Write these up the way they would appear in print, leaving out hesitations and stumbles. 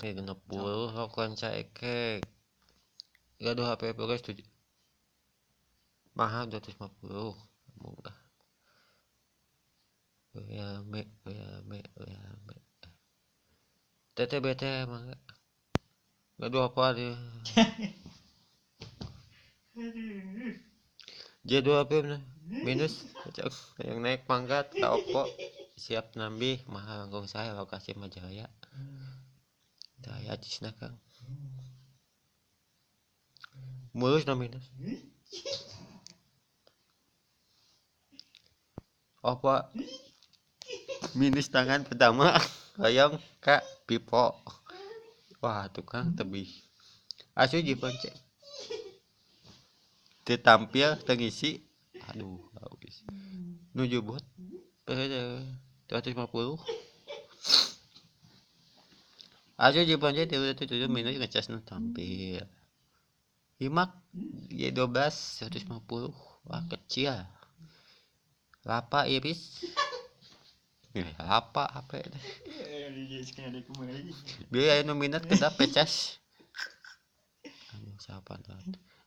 genep puluh rok lensa ekek. Gaduh HP progres 7 mahal 250. Munggah. WLB. TTBT mangga. Gaduh apa dia? J2P minus yang naik pangkat ka Oppo siap nambih mahal langkung saya lokasi Majaya. Daya cisna Kang. Mulus no minus. Oppo minus tangan pertama hoyong Kak Pipo. Wah, tukang tebih. Asuh jiponceng. Teu tampil teu ngisi. Aduh, habis. Nuju bot. 250. Asuh jiponceng 37 minus ngecas nu tampil. Himak Y12 150. Wah, kecil. Lapa iris. Lapa HP. Biaya nu minat kedap pecas. Anjing siapa tuh?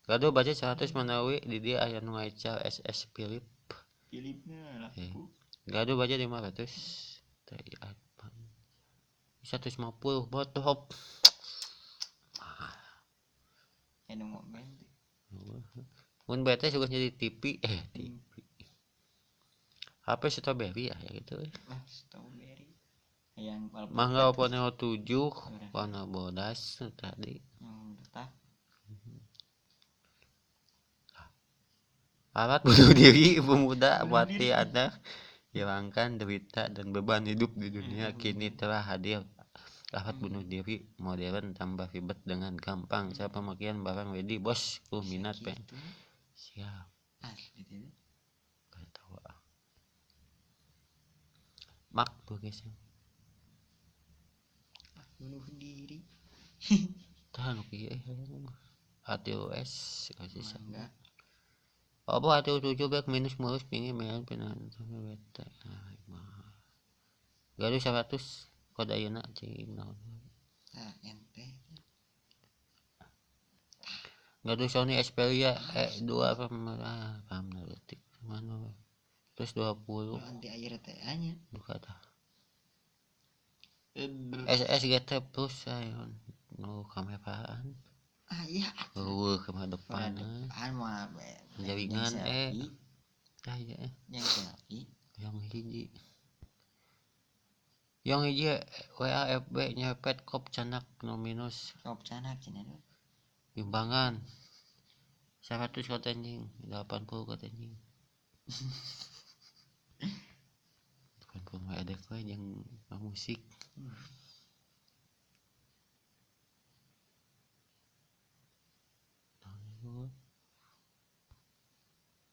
Gaduh budget 100 manawi di dia aya nu ngaical SS Philip. Philipnya laku. Gaduh budget 500. Teh apa? 150 botop. Anu mau main. Mun bete suka jadi TV TV. HP Strawberry ya gitu. Strawberry. Yang Mangga Oppo Neo 7 warna bodas tadi. Detak. Alat bunuh diri pemuda mati Anda hilangkan derita dan beban hidup di dunia kini telah hadir. Alat bunuh diri modern tambah ribet dengan gampang. Saya pemakaian barang ready bos minat peng. Siap. Gak tahu. Mak tuh guys. Bunuh diri. Tahan oke. ATOS kasih sama. Apa ATO 7 back minus mulus pingin main penahan sampai bete. Gaduh 100 kode ayeuna cing naon. Ente. Gaduh Sony Xperia E2 paham detik mana we. Terus 20. Anti air teh anya. Buka dah. SSGT Plus ayon nu kameraan. Iya. Ke depan. Depan mah jaringan ya yang selfie. Yang hiji WAFB nyepet kop canak no minus. Kop canak cina tu. Imbangan 100 kata anjing 80 kata anjing 80 mah ada kau yang musik.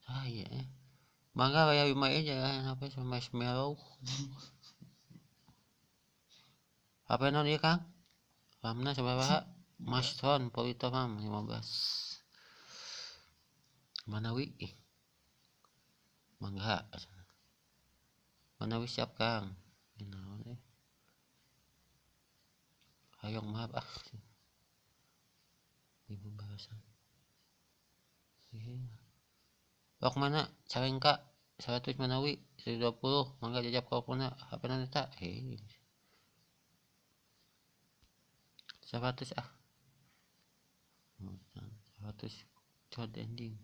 Saya mangga kayak Bima aja apa sama Marshmallow. Apa non ieu Kang? Ramna sabaraha? Mastron Polito Mam 15. Manawi. Mangga. Manawi siap Kang. Naon hayong maaf Ibu bahasan. Lok mana Carengka 100 Manawi 120 mangga jajab kopuna HP na eta 100 100 code ending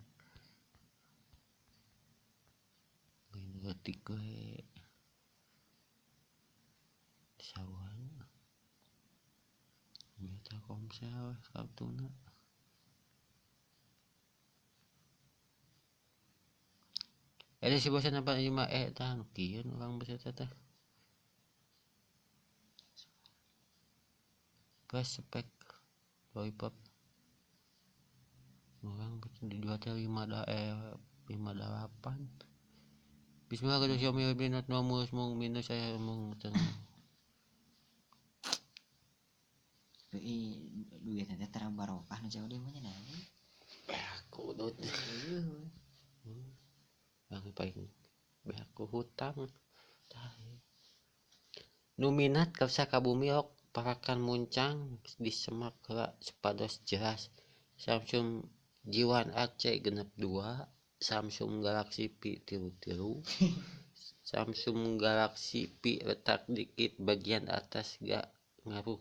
main detik gue sawan beta komsel kartuna ada si bosan apa 5 tahan kieu orang bisa teh pas spek lollipop orang dijual teh 58 Bismillah kada Xiaomi Mi Note 9 mung minus saya mung tenang. Duit nanti terang barokah nu jauh di mana dah. Aku dot. Yang paling beaku hutang. Nu minat ka Bumi ok parakan muncang di semak heula supados jelas. Samsung J1 AC genep 2, Samsung Galaxy P tilu, Samsung Galaxy P retak dikit bagian atas gak ngaruh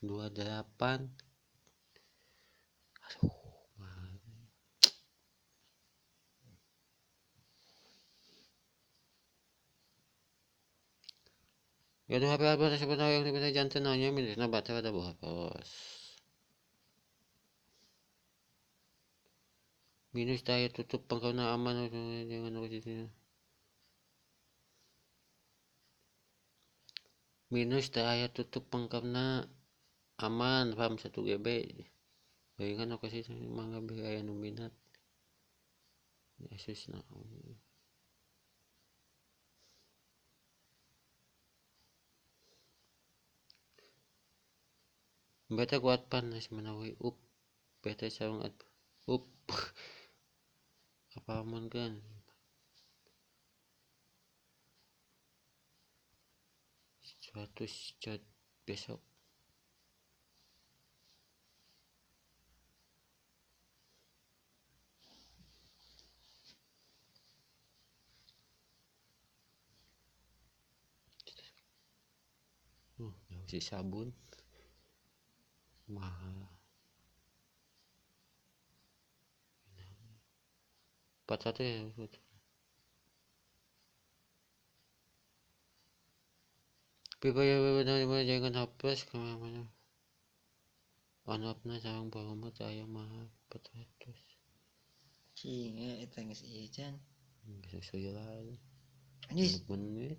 28. Aduh, ya HP apa sebenarnya yang sebenarnya jantan nanya minusnya baterai ada boros. Minus daya tutup pengkona aman jangan di sini. Minus daya tutup pengkona aman RAM 1 GB. Bayangkan aku sih mangga biaya nominat. Asus nah. Beta kuat panas menawi beta sarung apa aman kan 100 cat besok. Si sabun mahal 400 ya. Pipa ya benar jangan hapus kemana on off na sarang promo saya mahal 400. Cinga eta geus ieu can. Sesuai lah. Anjis. Menit.